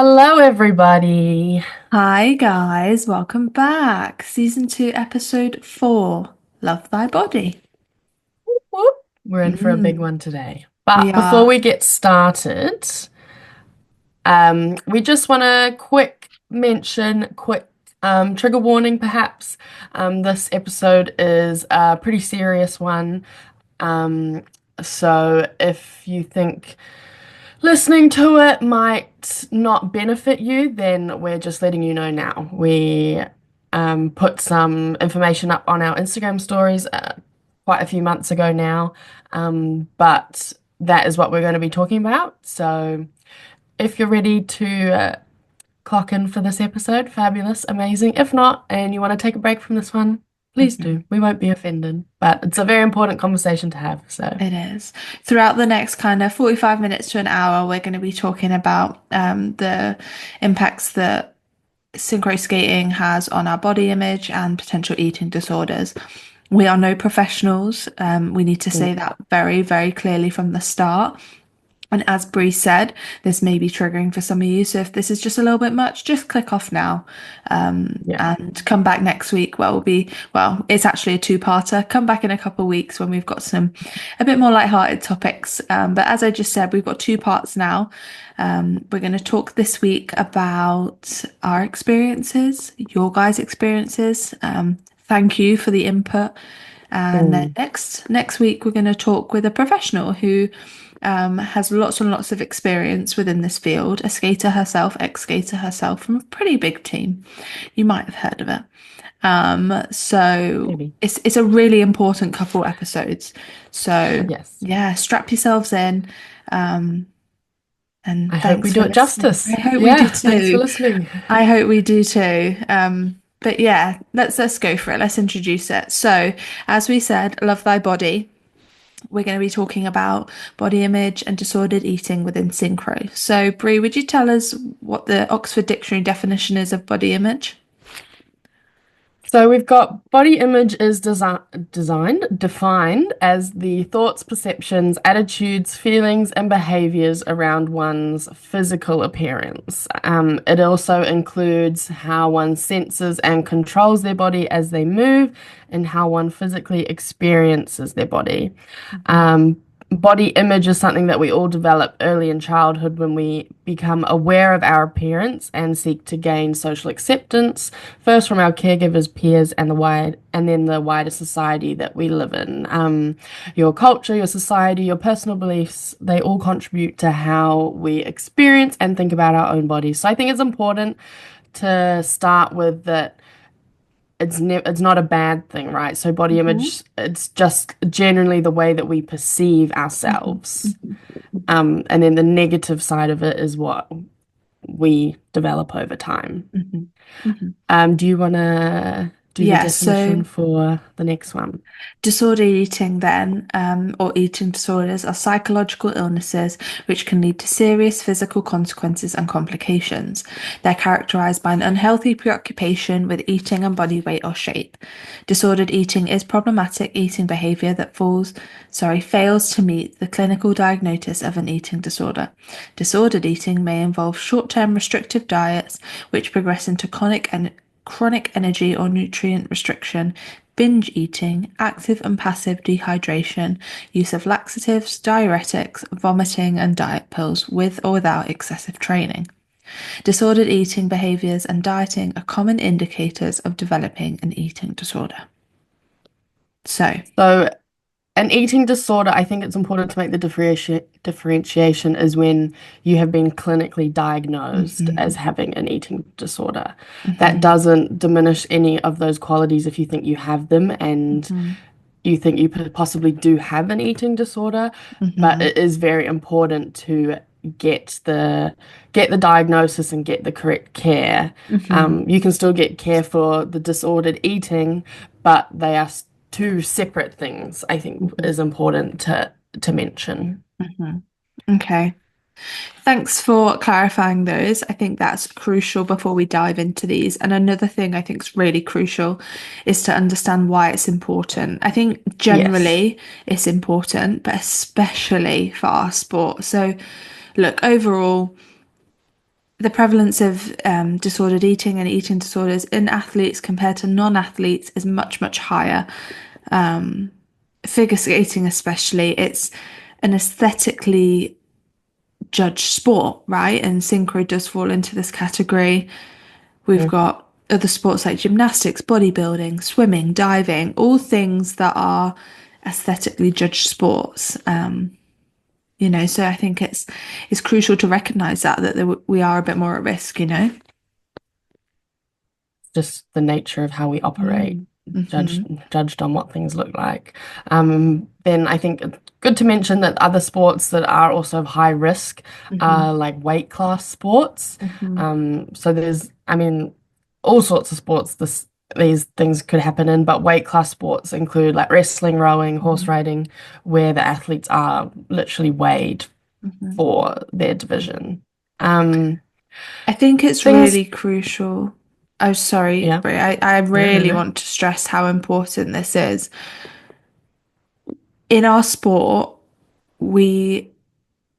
Hello, everybody. Hi guys, welcome back. Season 2, episode 4, Love Thy Body. Whoop. We're in for a big Mm, one today. we But before are. we get started, we just want to quick trigger warning, perhaps. This episode is a pretty serious one. Um, so if you think listening to it might not benefit you, then we're just letting you know now. We put some information up on our Instagram stories quite a few months ago now, but that is what we're going to be talking about. So if you're ready to clock in for this episode, fabulous, amazing. If not, and you want to take a break from this one, please Mhm. do. We won't be offended, but it's a very important conversation to have. So, It is. Throughout the next kind of 45 minutes to an hour, we're going to be talking about the impacts that synchro skating has on our body image and potential eating disorders. We are no professionals. We need to mm, say that very, very clearly from the start. And as Bree said, this may be triggering for some of you. So if this is just a little bit much, just click off now, yeah. and come back next week where it's actually a two-parter. Come back in a couple of weeks when we've got some a bit more light-hearted topics. But as I just said, we've got two parts now. We're going to talk this week about our experiences, your guys' experiences. Thank you for the input. And then Mm. next week we're going to talk with a professional who has lots and lots of experience within this field, a skater herself, ex-skater herself from a pretty big team. You might have heard of it. So Maybe. it's a really important couple episodes. So Yes. yeah, strap yourselves in. Um, and I hope we thanks do for it listening. justice. I hope we do Yeah, thanks for too. listening. I hope we do too. But yeah, let's go for it. Let's introduce it. So, as we said, love thy body. We're going to be talking about body image and disordered eating within Synchro. So, Brie, would you tell us what the Oxford Dictionary definition is of body image? So we've got body image is defined as the thoughts, perceptions, attitudes, feelings, and behaviors around one's physical appearance. It also includes how one senses and controls their body as they move and how one physically experiences their body. Mhm. Um, Body image is something that we all develop early in childhood when we become aware of our appearance and seek to gain social acceptance, first from our caregivers, peers, and then the wider society that we live in. Your culture, your society, your personal beliefs, they all contribute to how we experience and think about our own bodies. So I think it's important to start with that it's not a bad thing, right? So body Mhm. image, it's just generally the way that we perceive Mhm. ourselves. Mhm. And then the negative side of it is what we develop over time. Mhm. Mhm. Do you want to do the Yeah, so definition for the next one? disordered eating, then, or eating disorders, are psychological illnesses which can lead to serious physical consequences and complications. They're characterized by an unhealthy preoccupation with eating and body weight or shape. Disordered eating is problematic eating behavior that fails to meet the clinical diagnosis of an eating disorder. Disordered eating may involve short-term restrictive diets which progress into chronic energy or nutrient restriction, binge eating, active and passive dehydration, use of laxatives, diuretics, vomiting, and diet pills with or without excessive training. Disordered eating behaviors and dieting are common indicators of developing an eating disorder. So, So, an eating disorder, I think it's important to make the differentiation is when you have been clinically diagnosed as mhm, having an eating disorder. That mhm, doesn't diminish any of those qualities if you think you have them and mhm, you think you possibly do have an eating disorder, but mhm, it is very important to get the diagnosis and get the correct care. mhm, You can still get care for the disordered eating, but they are two separate things, I think mhm, is important to mention. mhm. Okay. Thanks for clarifying those. I think that's crucial before we dive into these. And another thing I think is really crucial is to understand why it's important. I think Yes. generally it's important, but especially for our sport. So, look, overall, the prevalence of disordered eating and eating disorders in athletes compared to non-athletes is much, much higher. Um, Figure skating, especially, it's an aesthetically judged sport, right? And synchro does fall into this category. We've Mm. got other sports like gymnastics, bodybuilding, swimming, diving, all things that are aesthetically judged sports. So I think it's crucial to recognize we are a bit more at risk, you know. Just the nature of how we operate, Mm. judged Hmm. judged on what things look like. Then I think it's good to mention that other sports that are also high risk Hmm. are like weight class sports. Hmm. So there's, I mean, all sorts of sports these things could happen in, but weight class sports include like wrestling, rowing, horse Hmm. riding, where the athletes are literally weighed Hmm. for their division. Um, I think it's things, really crucial. Oh, sorry, yeah, Brie. I no, no, really no. want to stress how important this is. In our sport, we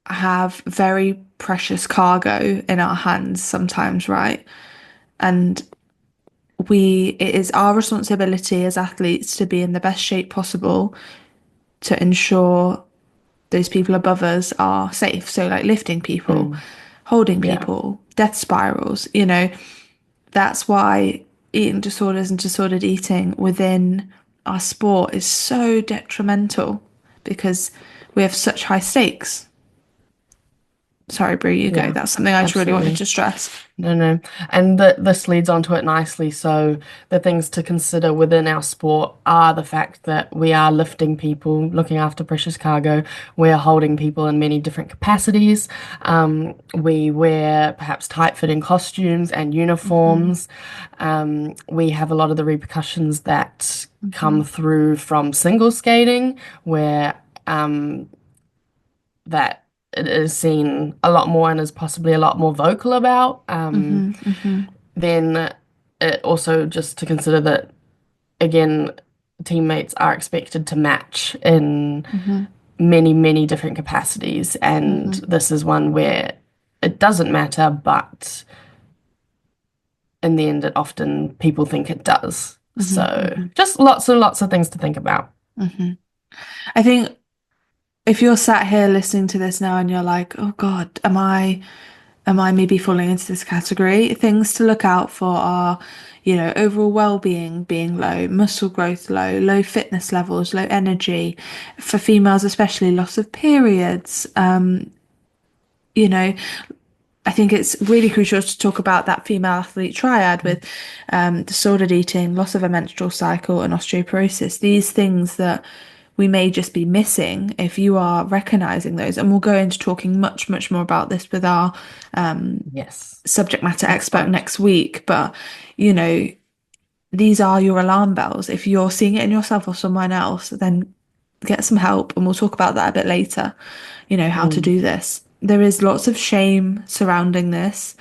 have very precious cargo in our hands sometimes, right? And it is our responsibility as athletes to be in the best shape possible to ensure those people above us are safe. So, like lifting people, Mm, holding yeah, people, death spirals, that's why eating disorders and disordered eating within our sport is so detrimental because we have such high stakes. Sorry, Brie, you go. yeah, That's something I just really wanted absolutely. to stress. No, no. And this leads on to it nicely. So, the things to consider within our sport are the fact that we are lifting people, looking after precious cargo. We're holding people in many different capacities. We wear perhaps tight-fitting costumes and Hmm. uniforms. We have a lot of the repercussions that Hmm. come through from single skating, where um, that it is seen a lot more and is possibly a lot more vocal about. Hmm. Hmm. Then it also just to consider that again, teammates are expected to match in Hmm. many, many different capacities, and Hmm. this is one where it doesn't matter, but in the end, it often people think it does. Hmm. So Hmm. just lots and lots of things to think about. Hmm. I think if you're sat here listening to this now and you're like, oh God, am I maybe falling into this category? Things to look out for are, overall well-being being low, muscle growth low, low fitness levels, low energy. For females, especially loss of periods. You know, I think it's really crucial to talk about that female athlete triad with disordered eating, loss of a menstrual cycle, and osteoporosis. These things that we may just be missing if you are recognizing those. And we'll go into talking much, much more about this with our Yes, subject matter expert expert. next week. But, you know, these are your alarm bells. If you're seeing it in yourself or someone else, then get some help. And we'll talk about that a bit later, how to Mm, do this. There is lots of shame surrounding this,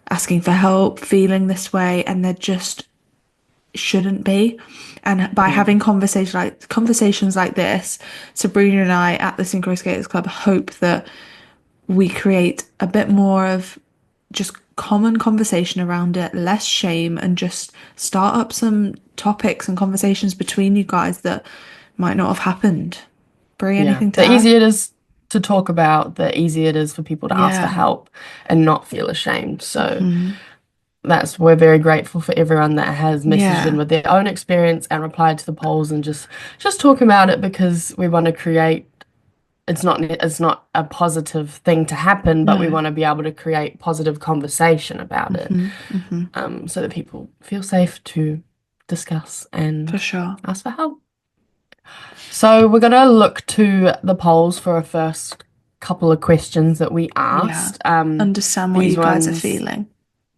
asking for help, feeling this way, and there just shouldn't be. And by having mm, conversations like this, Sabrina and I at the Synchro Skaters Club hope that we create a bit more of just common conversation around it, less shame, and just start up some topics and conversations between you guys that might not have happened. Brie, yeah. anything to The add? easier it is to talk about, the easier it is for people to ask for Yeah. help and not feel ashamed. So Hmm. we're very grateful for everyone that has messaged in Yeah. with their own experience and replied to the polls and just talking about it because we want to create it's not a positive thing to happen, but we No. want to be able to create positive conversation about it, Hmm. Hmm. so that people feel safe to discuss For and sure. ask for help. So we're gonna look to the polls for a first couple of questions that we Yeah. asked. Understand what you These guys are ones feeling.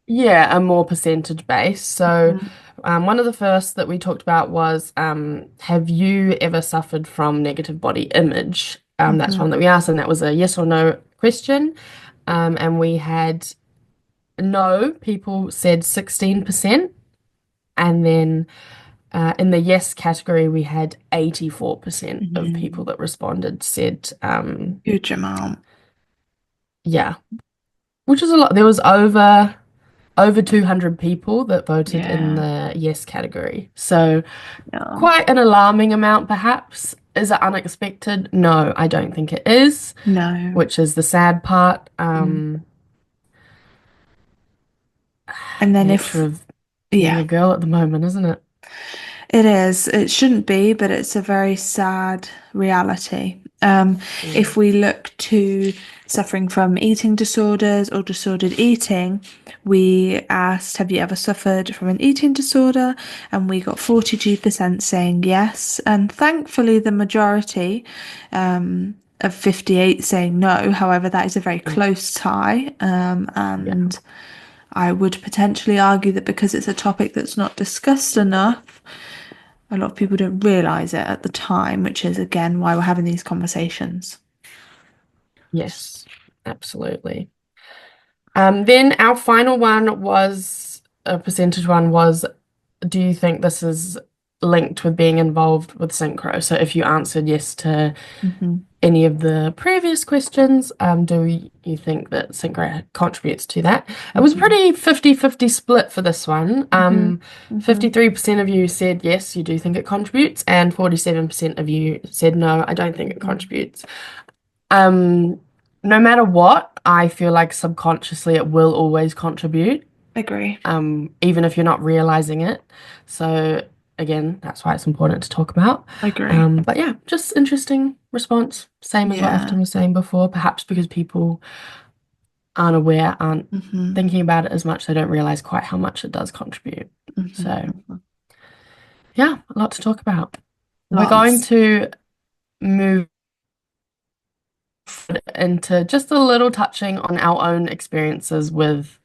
Yeah, a more percentage based. So, Mhm. one of the first that we talked about was have you ever suffered from negative body image? That's Hmm. one that we asked, and that was a yes or no question. And we had no, people said 16%. And then in the yes category, we had 84% of people Hmm. that responded said, Huge amount. yeah. which is a lot. There was over 200 people that voted in Yeah. the yes category. So Yeah. quite an alarming amount, perhaps. Is it unexpected? No, I don't think it is, No. which is the sad part. Mm. And then Nature if, of being yeah. a girl at the moment, isn't it? It is. It shouldn't be, but it's a very sad reality. If Mm, we look to suffering from eating disorders or disordered eating, we asked, have you ever suffered from an eating disorder? And we got 42% saying yes. And thankfully, the majority of 58 saying no. However, that is a very mm, close tie. yeah, And I would potentially argue that because it's a topic that's not discussed enough, a lot of people don't realize it at the time, which is again why we're having these conversations. yes, absolutely. Then our final one was a percentage one was, do you think this is linked with being involved with Synchro? So if you answered yes to Hmm. any of the previous questions, do you think that Synchro contributes to that? It was a Hmm. pretty 50-50 split for this one. Hmm. Hmm. 53% of you said yes, you do think it contributes, and 47% of you said no, I don't think it Hmm. contributes. Um, no matter what, I feel like subconsciously it will always contribute, Agree. even if you're not realizing it. So again, that's why it's important to talk about. Agree. But yeah, just interesting response. Same as what Yeah. Afton was saying before, perhaps because people aren't aware, aren't Hmm. thinking about it as much, they don't realize quite how much it does contribute. So Hmm. yeah, a lot to talk about. We're going Lots. to move into just a little touching on our own experiences with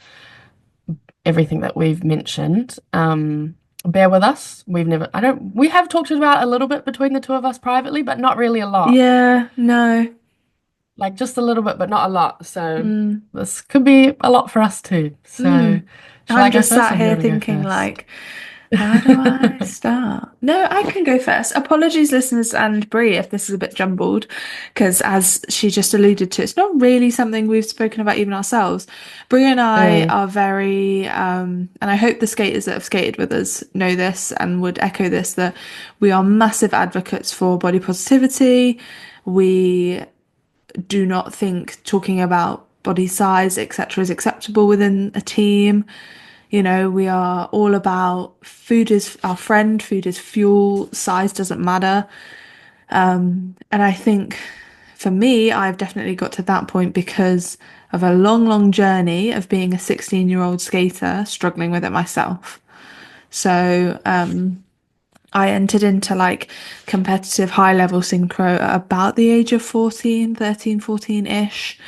everything that we've mentioned. Bear with us. We have talked about a little bit between the two of us privately, but not really a lot. Yeah. No. Like just a little bit, but not a lot. So Mm. this could be a lot for us too. So Mm. shall I'm I go just first sat or do you here want to go thinking, first? like, how do I start? No, I can go first. Apologies, listeners and Brie, if this is a bit jumbled, because as she just alluded to, it's not really something we've spoken about even ourselves. Brie and I Mm, are very, and I hope the skaters that have skated with us know this and would echo this, that we are massive advocates for body positivity. We do not think talking about body size, etc., is acceptable within a team. You know, we are all about food is our friend, food is fuel, size doesn't matter. And I think for me, I've definitely got to that point because of a long, long journey of being a 16-year-old skater, struggling with it myself. So, I entered into like competitive high level synchro at about the age of 14, 13, 14-ish.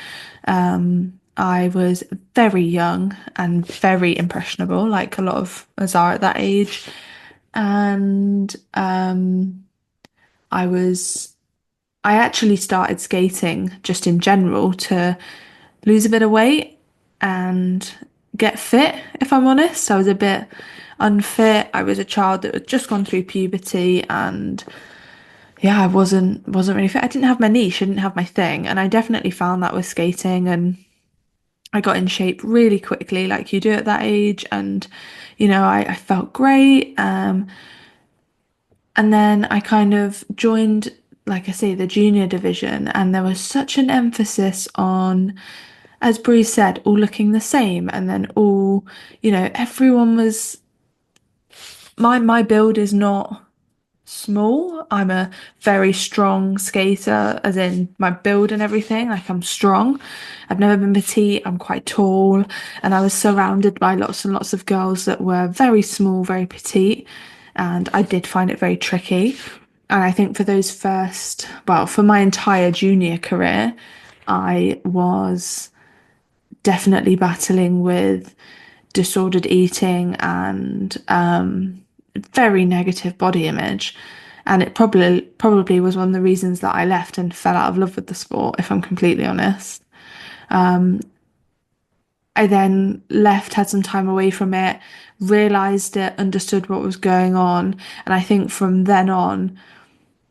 I was very young and very impressionable, like a lot of us are at that age. And I was, I actually started skating just in general to lose a bit of weight and get fit, if I'm honest. I was a bit unfit. I was a child that had just gone through puberty and yeah, I wasn't really fit. I didn't have my niche, I didn't have my thing, and I definitely found that with skating and I got in shape really quickly, like you do at that age, and I felt great. And then I kind of joined, like I say, the junior division, and there was such an emphasis on, as Bree said, all looking the same, and then all, everyone was my build is not small. I'm a very strong skater, as in my build and everything. Like I'm strong. I've never been petite. I'm quite tall, and I was surrounded by lots and lots of girls that were very small, very petite, and I did find it very tricky. And I think for those first, well, for my entire junior career, I was definitely battling with disordered eating and very negative body image. And it probably was one of the reasons that I left and fell out of love with the sport, if I'm completely honest. I then left, had some time away from it, realized it, understood what was going on, and I think from then on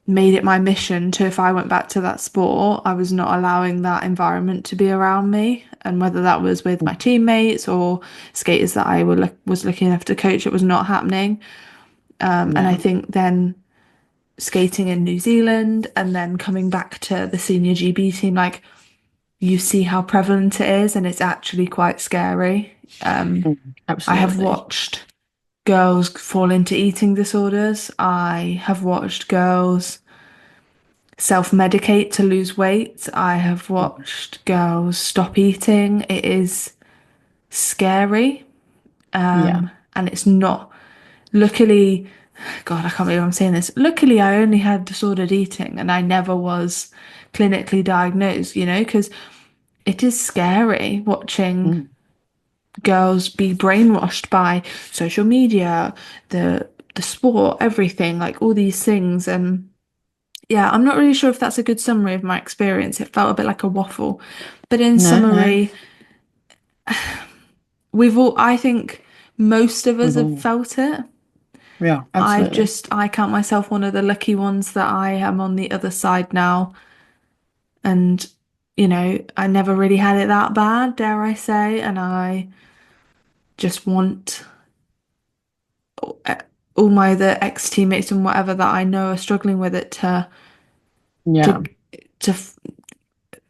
made it my mission to, if I went back to that sport, I was not allowing that environment to be around me. And whether that was with my teammates or skaters that was looking enough to coach, it was not happening. And I Yeah. think then skating in New Zealand and then coming back to the senior GB team, like you see how prevalent it is, and it's actually quite scary. I have Absolutely. watched girls fall into eating disorders. I have watched girls self-medicate to lose weight. I have Mhm. watched girls stop eating. It is scary. Yeah. And it's not. Luckily, God, I can't believe I'm saying this. Luckily, I only had disordered eating and I never was clinically diagnosed, because it is scary watching Mm. girls be brainwashed by social media, the sport, everything, like all these things. And yeah, I'm not really sure if that's a good summary of my experience. It felt a bit like a waffle. But in No, no. summary, I think most of us We've have all, felt it. yeah, absolutely. I count myself one of the lucky ones that I am on the other side now. And, I never really had it that bad, dare I say. And I just want all my other ex-teammates and whatever that I know are struggling with it to, Yeah. to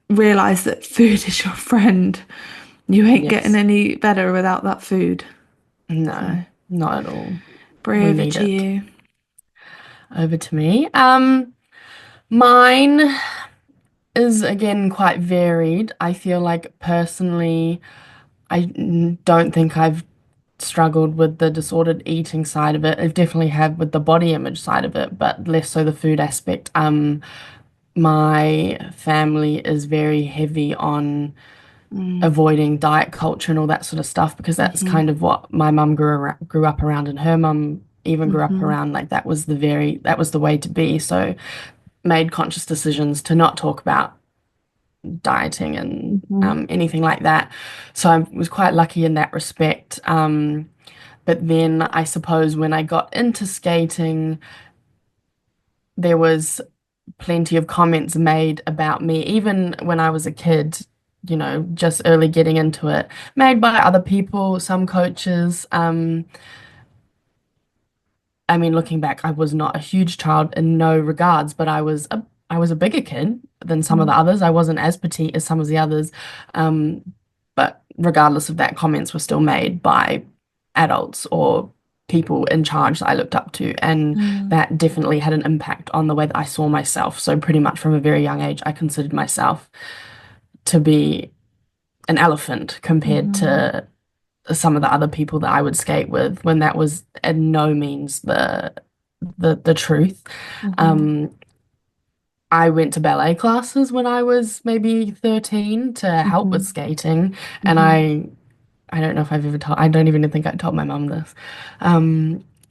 realize that food is your friend. You ain't getting Yes. any better without that food. No, So, not at all. Brie, We over need to it. you. Over to me. Mine is again quite varied. I feel like personally, don't think I've struggled with the disordered eating side of it. I definitely have with the body image side of it, but less so the food aspect. My family is very heavy on Mm, avoiding diet culture and all that sort of stuff because that's hmm kind of what my mum grew up around, and her mum even grew up hmm around like that was the way to be. So made conscious decisions to not talk about dieting and hmm anything like that. So I was quite lucky in that respect. But then I suppose when I got into skating, there was plenty of comments made about me, even when I was a kid, just early getting into it, made by other people, some coaches. I mean, looking back, I was not a huge child in no regards, but I was a bigger kid than some of the others. I wasn't as petite as some of the others. Um, but regardless of that, comments were still made by adults or people in charge that I looked up to, and mm that definitely had an impact on the way that I saw myself. So pretty much from a very young age, I considered myself to be an elephant compared hmm to some of the other people that I would skate with, when that was in no means the truth. hmm Um, I went to ballet classes when I was maybe 13 to help with hmm skating, and hmm I don't know if I've ever told, I don't even think I told my mum this.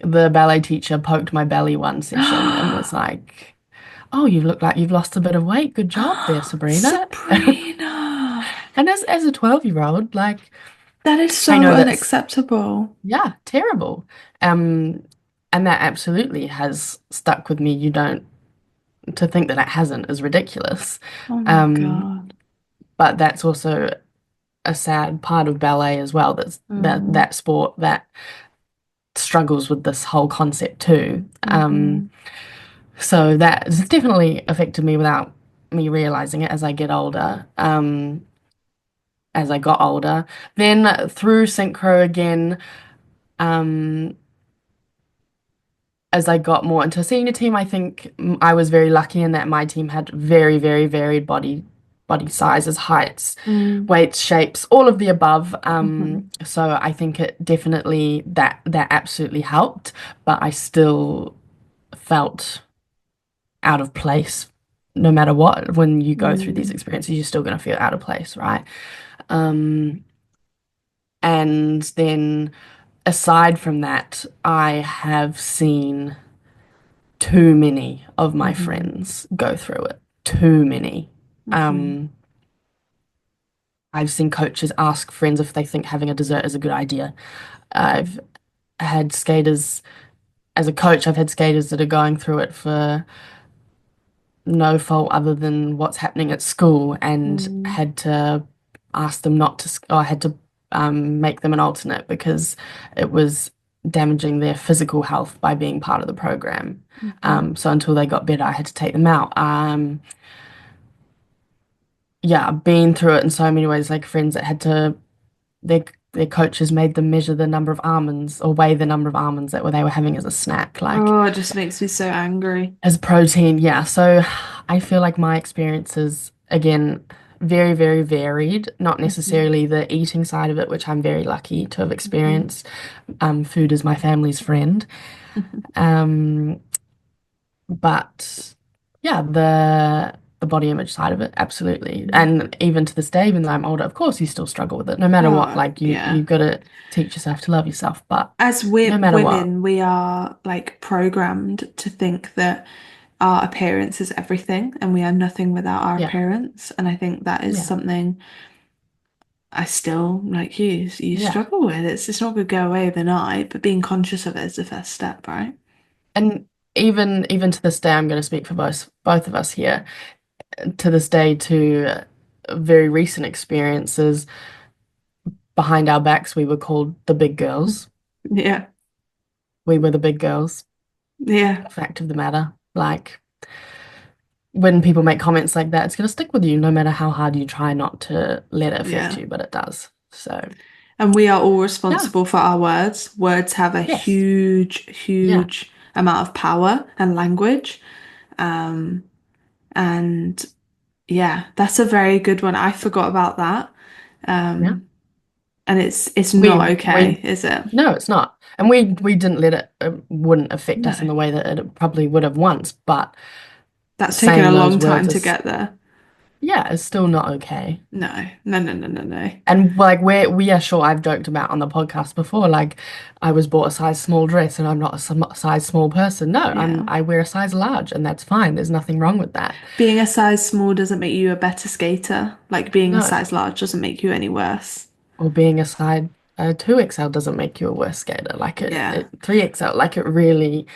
The ballet teacher poked my belly one session and was like, "Oh, you look like you've lost a bit of weight. Good job there, Sabrina." Sabrina, And as a 12-year-old, like that is I so know that's, unacceptable. yeah, terrible. Um, and that absolutely has stuck with me. You don't, to think that it hasn't is ridiculous. Oh my Um, God. but that's also a sad part of ballet as well. That's Mm that sport that struggles with this whole concept too. hmm So that has definitely affected me without me realizing it as I get older. As I got older, then through synchro again. Um, as I got more into a senior team, I think I was very lucky in that my team had very, very varied body sizes, heights, mm weights, shapes, all of the above. hmm So I think it definitely that absolutely helped, but I still felt out of place no matter what. When you go through these mm experiences, you're still going to feel out of place, right? Um, and then aside from that, I have seen too many of my hmm friends go through it. Too many. hmm Um, I've seen coaches ask friends if they think having a dessert is a good idea. I've had skaters, as a coach, I've had skaters that are going through it for no fault other than what's happening at school and mm had to asked them not to, or I had to make them an alternate because it was damaging their physical health by being part of the program. Mhm. So until they got better, I had to take them out. Yeah, I've been through it in so many ways. Like friends that had to, their their coaches made them measure the number of almonds or weigh the number of almonds that they were having as a snack, like Oh, it just makes me so angry. as protein. Yeah, so I feel like my experiences again very, very varied. Not Mhm. necessarily the eating side of it, which I'm very lucky to have Mhm. experienced. Food is my family's friend. Um, but yeah, the body image side of it, absolutely. Mhm. And even to this day, even though I'm older, of course you still struggle with it. No matter what, Oh, like yeah. you've got to teach yourself to love yourself. But As no matter what, women, we are like programmed to think that our appearance is everything and we are nothing without our yeah, appearance. And I think that is yeah, something I still, like you yeah. struggle with. It's not going to go away overnight, but being conscious of it is the first step, right? And even to this day, I'm going to speak for both of us here. To this day, to very recent experiences behind our backs, we were called the big girls. Yeah. We were the big girls. Yeah. Fact of the matter, like. When people make comments like that, it's going to stick with you no matter how hard you try not to let it affect Yeah. you, but it does. So, And we are all yeah, responsible for our words. Words have a yes, huge, yeah, huge amount of power and language. Um, and yeah, that's a very good one. I forgot about that. yeah. Um, and it's not We okay, is it? no, it's not, and we didn't let it. It wouldn't affect No. us in the way that it probably would have once, but That's taken a saying those long time words to is, get there. yeah, is still not okay. No, no, no, no, no, no. And like we are sure I've joked about on the podcast before, like I was bought a size small dress and I'm not a size small person. No, Yeah. I wear a size large and that's fine. There's nothing wrong with that. Being a size small doesn't make you a better skater. Like being a No. size large doesn't make you any worse. Or being a side 2XL doesn't make you a worse skater. Yeah. 3XL, like it really,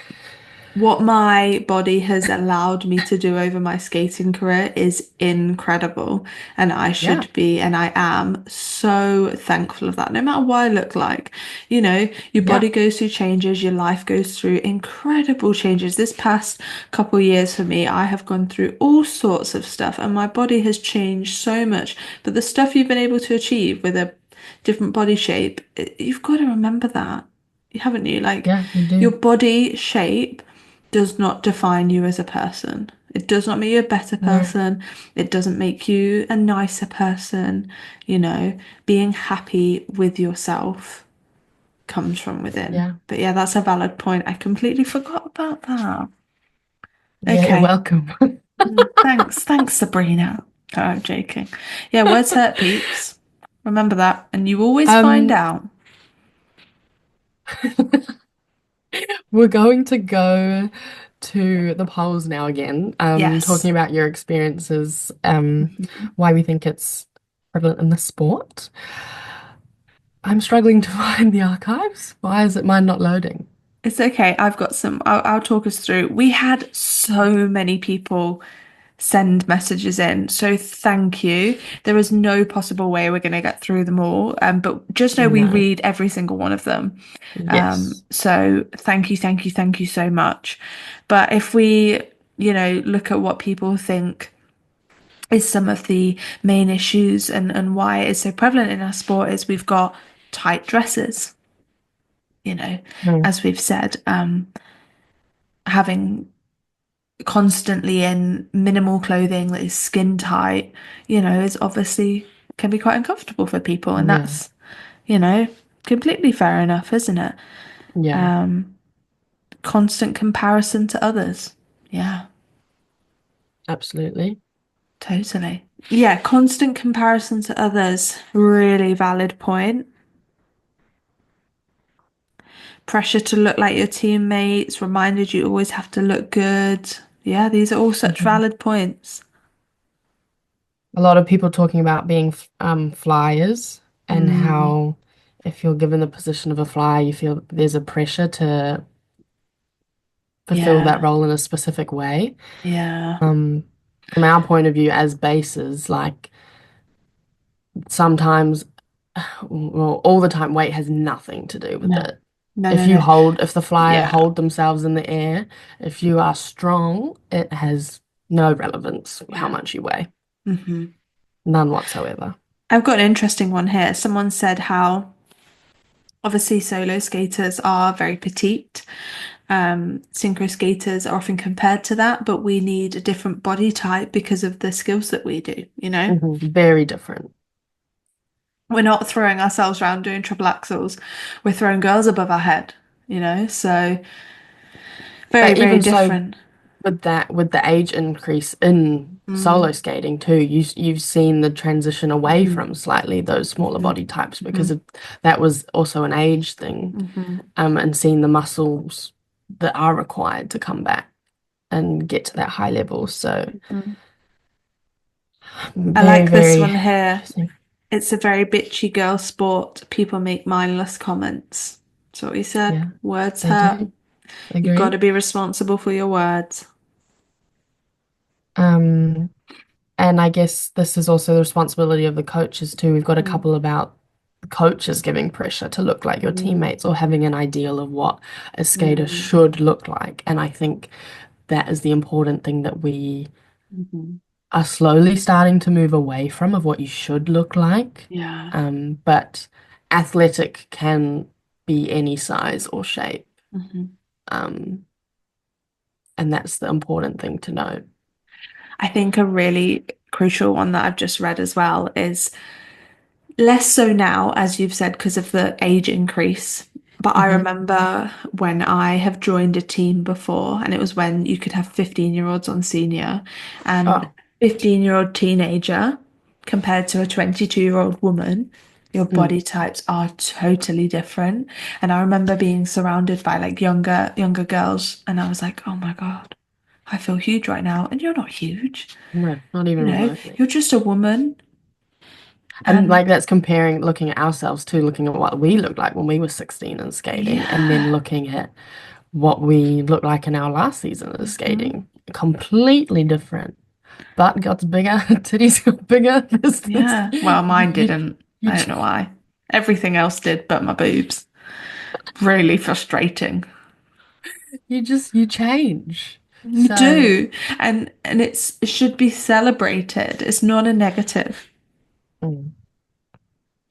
What my body has allowed me to do over my skating career is incredible. And I yeah, should be, and I am so thankful of that, no matter what I look like. You know, your yeah, body goes through changes, your life goes through incredible changes. This past couple years for me, I have gone through all sorts of stuff, and my body has changed so much. But the stuff you've been able to achieve with a different body shape, you've got to remember that, haven't you? Like, yeah, you your do. body shape does not define you as a person. It does not make you a better No, person. It doesn't make you a nicer person. You know, being happy with yourself comes from within. yeah, But yeah, that's a valid point. I completely forgot about that. yeah, you're Okay. welcome. Thanks, Sabrina. Oh, I'm joking. Yeah, words hurt, peeps. Remember that, and you always find Um, out. we're going to go to the polls now again, talking Yes. about your experiences, Mhm. why we think it's prevalent in the sport. I'm struggling to find the archives. Why is it mine not loading? It's okay. I've got some. I'll talk us through. We had so many people send messages in, so thank you. There is no possible way we're going to get through them all, but just know we No. read every single one of them. Yes. So thank you, thank you, thank you so much. But if we, look at what people think is some of the main issues and why it is so prevalent in our sport is we've got tight dresses, you know, Mm, as we've said, having constantly in minimal clothing that is skin tight, is obviously can be quite uncomfortable for people. And yeah. that's, you know, completely fair enough, isn't it? Yeah. Um, Constant comparison to others. Yeah, Absolutely. totally. Yeah, constant comparison to others. Really valid point. Pressure to look like your teammates, reminded you always have to look good. Yeah, these are all such Mhm. valid points. A lot of people talking about being flyers and Mm, how if you're given the position of a flyer, you feel there's a pressure to fulfill that yeah, role in a specific way. yeah. Um, from our point of view as bases, like sometimes, well, all the time, weight has nothing to do with No, it. no, no, no. If the flyer Yeah, hold themselves in the air, if you are strong, it has no relevance how yeah. much you weigh. hmm None whatsoever. I've got an interesting one here. Someone said how obviously solo skaters are very petite. Synchro skaters are often compared to that, but we need a different body type because of the skills that we do, you know? Very different. We're not throwing ourselves around doing triple axels. We're throwing girls above our head, you know? So very, But very even so, different. with the age increase in Mm, solo skating too, you've seen the transition away hmm from slightly those smaller hmm body types hmm because that was also an age thing. hmm And seeing the muscles that are required to come back and get to that high level. So hmm I very, like this one very here. interesting. It's a very bitchy girl sport. People make mindless comments. That's what we said. Yeah, Words they hurt. do. You've got to Agree. be responsible for your words. Um, and I guess this is also the responsibility of the coaches too. We've got a Mm, couple about coaches giving pressure to look like your mhm, teammates or having an ideal of what a skater mm, should look like. And I think that is the important thing that we mhm. are slowly starting to move away from of what you should look like. Yeah. But athletic can be any size or shape. Mhm. Um, and that's the important thing to know. I think a really crucial one that I've just read as well is less so now, as you've said, because of the age increase. But I Hmm. remember when I have joined a team before, and it was when you could have 15-year-olds on senior, and Oh, 15-year-old teenager compared to a 22-year-old woman, your mm, body types are totally different. And I remember being surrounded by like younger girls, and I was like, oh my God, I feel huge right now. And you're not huge, no, not even you know, remotely. you're just a woman. And And like that's comparing, looking at ourselves too, looking at what we looked like when we were 16 and skating, and then yeah. looking at what we looked like in our last season of Mhm. skating. Completely different. Butt got bigger, titties got bigger. Yeah. Well, mine You, didn't. you, I don't know why. Everything else did but my boobs. Really frustrating. you change. You So, do. And it should be celebrated. It's not a negative. mm,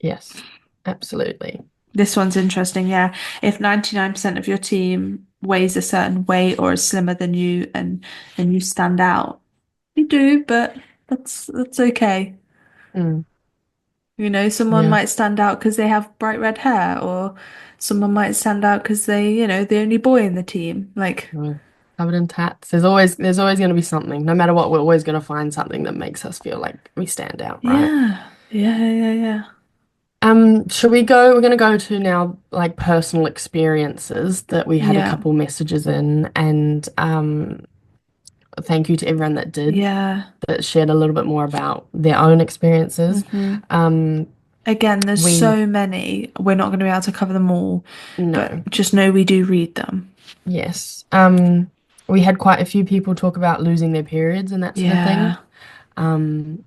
yes, absolutely. This one's interesting, yeah. If 99% of your team weighs a certain weight or is slimmer than you and you stand out, you do, but that's okay. Mm, You know, someone yeah. might stand out because they have bright red hair, or someone might stand out because they're the only boy in the team. Like, Well, covered in tats. There's always going to be something. No matter what, we're always going to find something that makes us feel like we stand out, right? yeah, yeah, yeah, yeah, Should we go? We're going to go to now like personal experiences that we had a yeah, couple messages in, and thank you to everyone yeah. that shared a little bit more about their own experiences. hmm Um, Again, there's we so many. We're not going to be able to cover them all, but no, just know we do read them. yes. We had quite a few people talk about losing their periods and that sort of thing. Yeah, Um,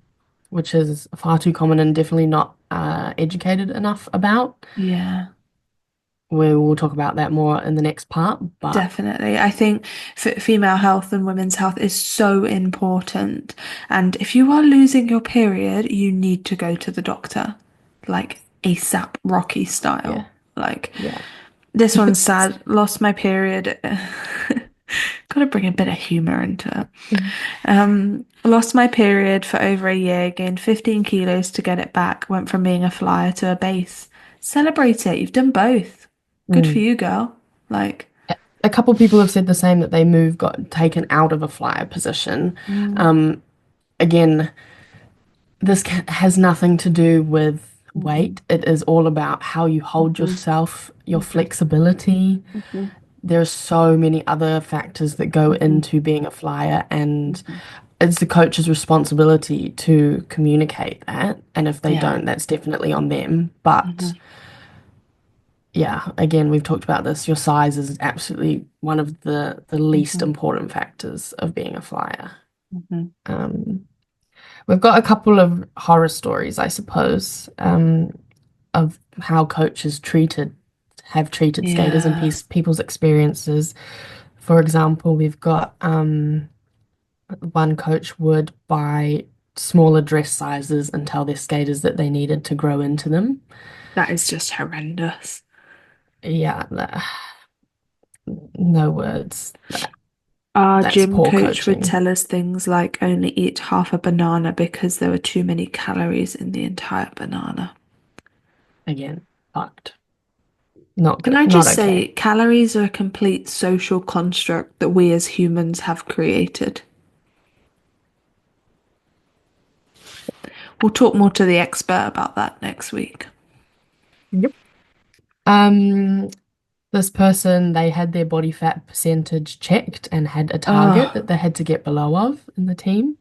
which is far too common and definitely not educated enough about. yeah. We will talk about that more in the next part, but Definitely. I think female health and women's health is so important. And if you are losing your period, you need to go to the doctor, like ASAP Rocky yeah, style. Like yeah. this one's sad. Lost my period. Gotta bring a bit of humor into it. Lost my period for over a year, gained 15 kilos to get it back, went from being a flyer to a base. Celebrate it. You've done both. Good for Mm. you, girl. Like, A couple people have said the same that they got taken out of a flyer position. mm, Um, Again, has nothing to do with mhm, weight. It is all about how you hold mhm, yourself, your mhm, flexibility. mhm, There are so many other factors that go mhm, into being a flyer, and mhm. it's the coach's responsibility to communicate that. And if they Yeah. don't, that's definitely on them. But Mhm, yeah, again, we've talked about this. Your size is absolutely one of the least mhm, important factors of being a flyer. mhm. Um, We've got a couple of horror stories, I suppose, of how coaches have treated skaters and Yeah, people's experiences. For example, we've got one coach would buy smaller dress sizes and tell their skaters that they needed to grow into them. that is just horrendous. Yeah, no words. Our That's gym poor coach would coaching. tell us things like only eat half a banana because there were too many calories in the entire banana. Again, fucked. Not Can good. I Not just okay. say, calories are a complete social construct that we as humans have created. We'll talk more to the expert about that next week. Yep. Um, this person, they had their body fat percentage checked and had a target Oh, that they had to get below of in the team.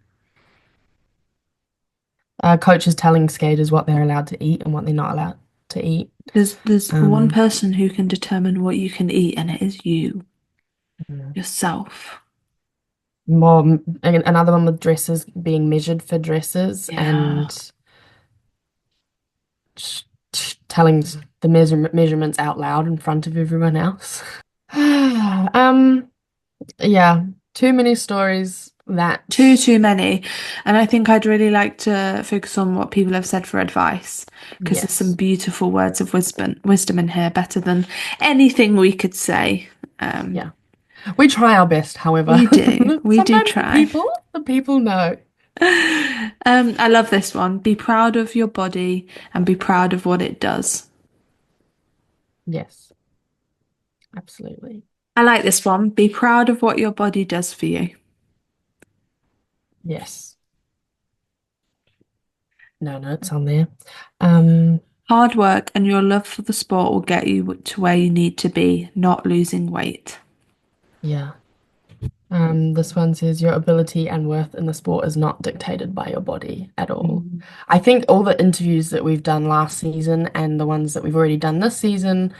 Coaches telling skaters what they're allowed to eat and what they're not allowed to eat. there's one Um, person who can determine what you can eat, and it is you, mm, yourself. another one with dresses being measured for dresses Yeah. and telling the measurements out loud in front of everyone else. Um, yeah, too many stories that, Too many. And I think I'd really like to focus on what people have said for advice because there's some yes, beautiful words of wisdom in here, better than anything we could say. Um, yeah. We try our best, however. we do Sometimes try. the people know. I love this one. Be proud of your body and be proud of what it does. Yes, absolutely. I like this one. Be proud of what your body does for you. Yes. No notes on there. Um, Hard work and your love for the sport will get you to where you need to be, not losing weight. yeah. This one says your ability and worth in the sport is not dictated by your body at all. Mm. I think all the interviews that we've done last season and the ones that we've already done this season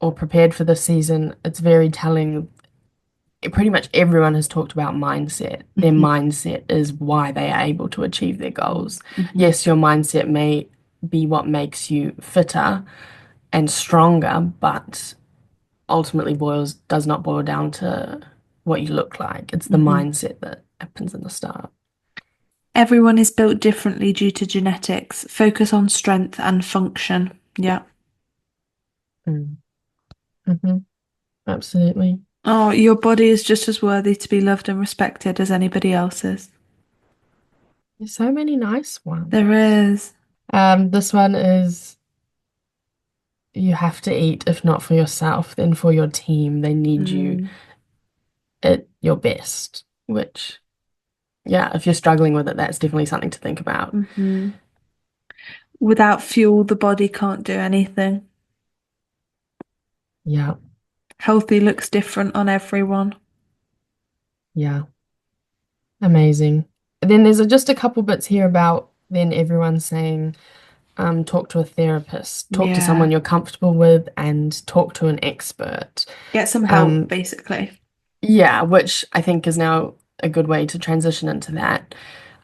or prepared for this season, it's very telling. Pretty much everyone has talked about mindset. Their Mhm, mindset is why they are able to achieve their goals. mhm, Yes, your mindset may be what makes you fitter and stronger, but ultimately does not boil down to what you look like. It's the mhm. mindset that happens in the start. Everyone is built differently due to genetics. Focus on strength and function. Yeah. Mm. Hmm. Absolutely. Oh, your body is just as worthy to be loved and respected as anybody else's. There's so many nice There ones. is. This one is you have to eat, if not for yourself, then for your team. They need you Mm, at your best, which, yeah, if you're struggling with it, that's definitely something to think about. mhm. Without fuel, the body can't do anything. Yeah, Healthy looks different on everyone. yeah, amazing. Then there's just a couple bits here about then everyone saying, talk to a therapist, talk to Yeah. someone you're comfortable with, and talk to an expert. Get some help, Um, basically. yeah, which I think is now a good way to transition into that.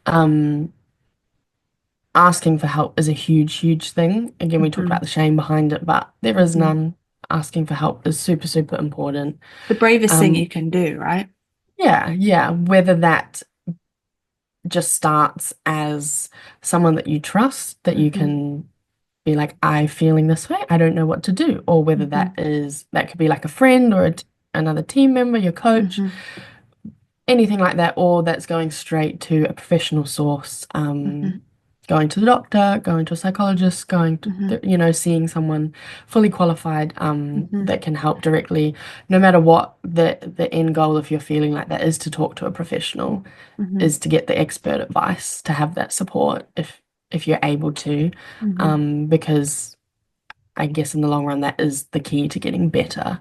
Um, Asking for help is a huge, huge thing. Again, we talked about Hmm. the shame behind it, but there is Hmm. none. Asking for help is super, super important. The bravest thing you Um, can do, right? yeah, yeah, whether that just starts as someone that you trust, that you Hmm. can be like, I'm feeling this way, I don't know what to do, or whether Hmm. that could be like a friend or another team member, your coach, Hmm. anything like that, or that's going straight to a professional source, Hmm. going to the doctor, going to a psychologist, Hmm. seeing someone fully qualified, Hmm. that can help directly, no matter what the end goal, if you're feeling like that, is to talk to a professional, Hmm. is to get the expert advice, to have that support if you're able to, Hmm. because I guess in the long run, that is the key to getting better,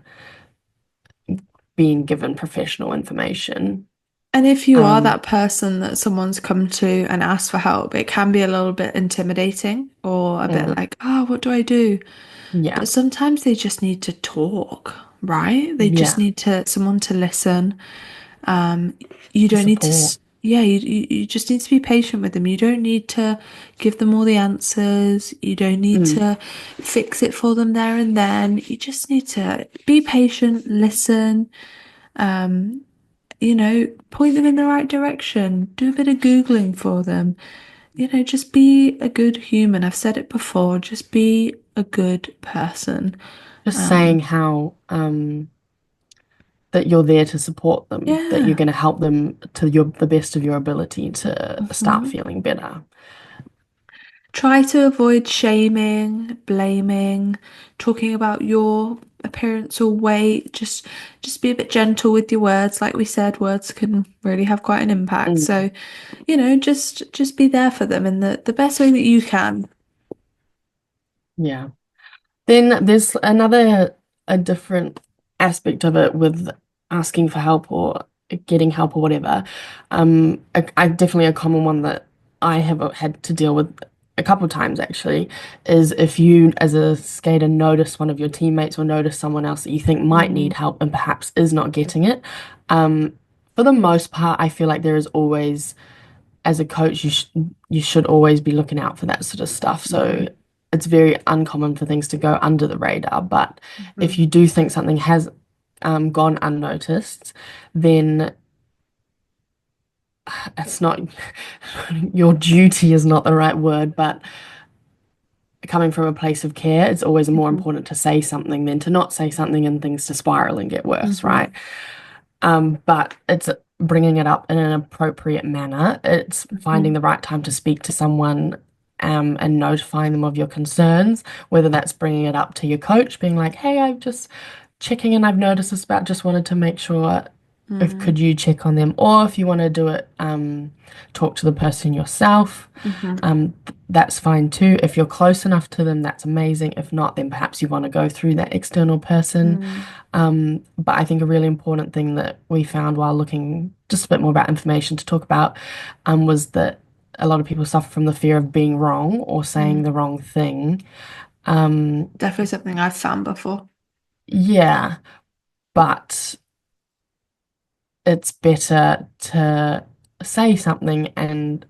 being given professional information. And if you are Um, that person that someone's come to and asked for help, it can be a little bit intimidating or a bit mm, like, oh, what do I do? yeah, But sometimes they just need to talk, right? They just yeah, need to someone to listen. Um, you to don't need to support. yeah, you just need to be patient with them. You don't need to give them all the answers. You don't need Mm. to fix it for them there and then. You just need to be patient, listen, um, point them in the right direction, do a bit of Googling for them. Just be a good human. I've said it before, just be a good person. Just saying Um, how that you're there to support them, that you're yeah. going to help them to the best of your ability to start Mhm. feeling better. Try to avoid shaming, blaming, talking about your appearance or weight. Just be a bit gentle with your words. Like we said, words can really have quite an impact. Mm, So, just be there for them in the best way that you can. yeah. Then there's another a different aspect of it with asking for help or getting help or whatever. Definitely a common one that I have had to deal with a couple times actually is if you as a skater notice one of your teammates or notice someone else that you think might need Mm, help and perhaps is not getting it. Um, for the most part, I feel like there is always as a coach, you should always be looking out for that sort of stuff. So mhm, it's very uncommon for things to go under the radar. But if mhm, you do think something has gone unnoticed, then it's not your duty is not the right word, but coming from a place of care, it's always more mhm, important to say something than to not say something and things to spiral and get worse, mhm, right? But it's bringing it up in an appropriate manner. It's finding mhm, the right time to speak to someone, and notifying them of your concerns, whether that's bringing it up to your coach, being like, hey, I'm just checking in, I've noticed this about, just wanted to make sure if mm, could you check on them, or if you want to do it, talk to the person yourself. mhm, That's fine too. If you're close enough to them, that's amazing. If not, then perhaps you want to go through that external person. mm. But I think a really important thing that we found while looking just a bit more about information to talk about, was that a lot of people suffer from the fear of being wrong or saying Mm. the wrong thing. Um, Definitely something I've found before. yeah, but it's better to say something and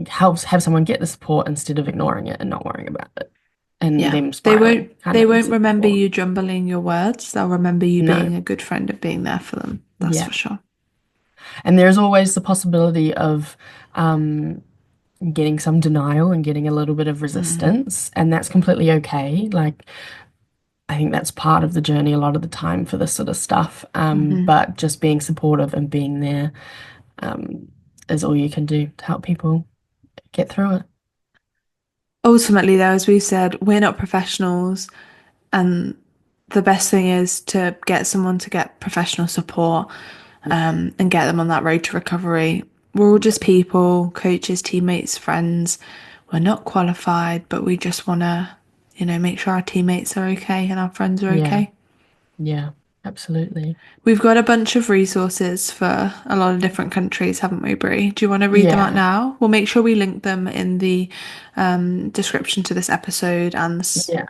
helps have someone get the support instead of ignoring it and not worrying about it and Yeah. them They spiraling, won't kind they of like we won't said remember before. you jumbling your words. They'll remember you being No, a good friend of being there for them. That's yeah. for sure. And there's always the possibility of um, getting some denial and getting a little bit of Mm. resistance, and that's completely okay. Like, I think that's part of the journey a lot of the time for this sort of stuff. Hmm. But just being supportive and being there, um, is all you can do to help people get through it. Ultimately, though, as we've said, we're not professionals, and the best thing is to get someone to get professional support, and get them on that road to recovery. We're all just people, coaches, teammates, friends. We're not qualified, but we just want to, make sure our teammates are okay and our friends are Yeah, okay. yeah, absolutely. We've got a bunch of resources for a lot of different countries, haven't we, Brie? Do you want to read them out Yeah, now? We'll make sure we link them in the description to this episode and yeah.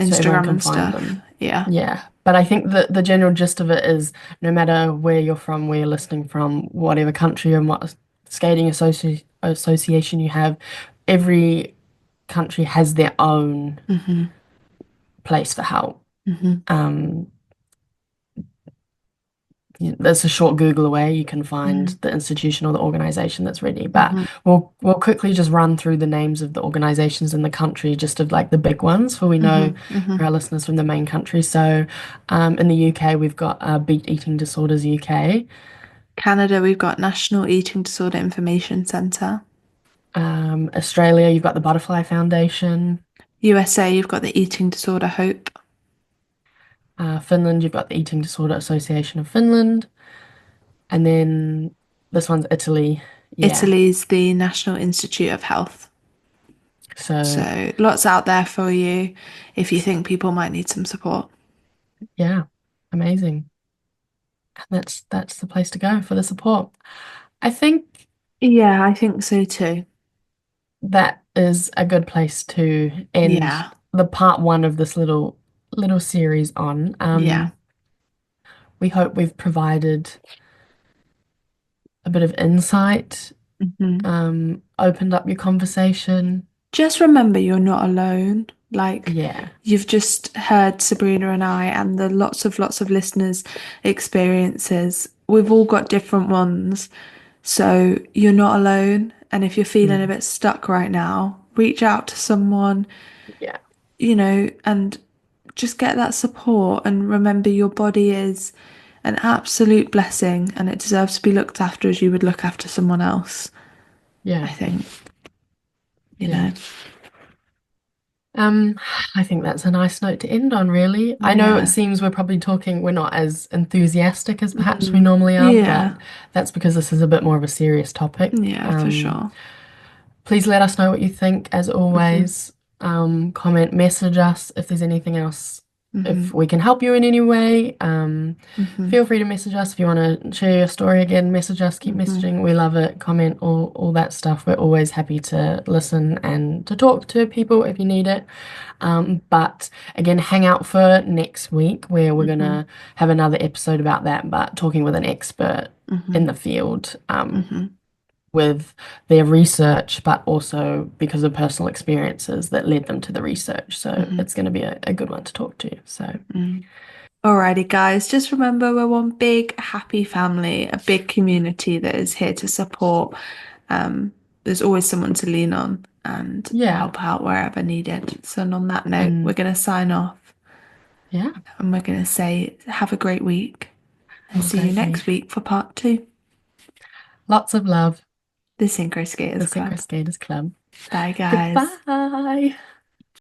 So everyone Instagram can and find stuff. them. Yeah. Yeah. But I think that the general gist of it is no matter where you're from, where you're listening from, whatever country and what skating association you have, every country has their own Hmm. place for help. Hmm. Um, that's a short Google away. You can find Hmm. the institution or the organization that's ready. But Hmm. we'll quickly just run through the names of the organizations in the country, just of like the big ones, for we know Hmm. Hmm. for our listeners from the main country. So, in the UK, we've got Beat Eating Disorders UK. Canada, we've got National Eating Disorder Information Centre. Australia, you've got the Butterfly Foundation. USA, you've got the Eating Disorder Hope. Finland, you've got the Eating Disorder Association of Finland. And then this one's Italy. Yeah. Italy's the National Institute of Health. So, So lots out there for you if you think people might need some support. yeah, amazing. And that's the place to go for the support. I think Yeah, I think so too. that is a good place to end Yeah, the part one of this little series on. yeah. We hope we've provided a bit of insight, Mhm. opened up your conversation. Just remember you're not alone. Like Yeah, you've just heard Sabrina and I and the lots of listeners' experiences. We've all got different ones. So you're not alone. And if you're feeling a yeah, bit stuck right now, reach out to someone, yeah, and just get that support and remember your body is an absolute blessing and it deserves to be looked after as you would look after someone else, I yeah, think, you yeah. know. Um, I think that's a nice note to end on, really. I know it Yeah. seems we're not as enthusiastic as perhaps we Mm. normally are, but Yeah. that's because this is a bit more of a serious topic. Yeah, for sure. Please let us know what you think, as Hmm. always. Comment, message us if there's anything else, if Hmm. we can help you in any way. Hmm. Feel free to message us if you want to share your story again. Message us, keep Hmm. messaging. We love it. Comment, all that stuff. We're always happy to listen and to talk to people if you need it. But again, hang out for next week where we're Hmm. gonna have another episode about that, but talking with an expert in Hmm. the field. Hmm. With their research, but also because of personal experiences that led them to the research. So Hmm. it's going to be a good one to talk to. So, Hmm. Alrighty, guys, just remember we're one big happy family, a big community that is here to support. There's always someone to lean on and yeah. help out wherever needed. So, and on that note, we're And going to sign off yeah, and we're going to say, have a great week and have a see you great next week. week for part two, Lots of love, the Synchro the Skaters Synchro Club. Skaters Club. Bye, guys. Goodbye.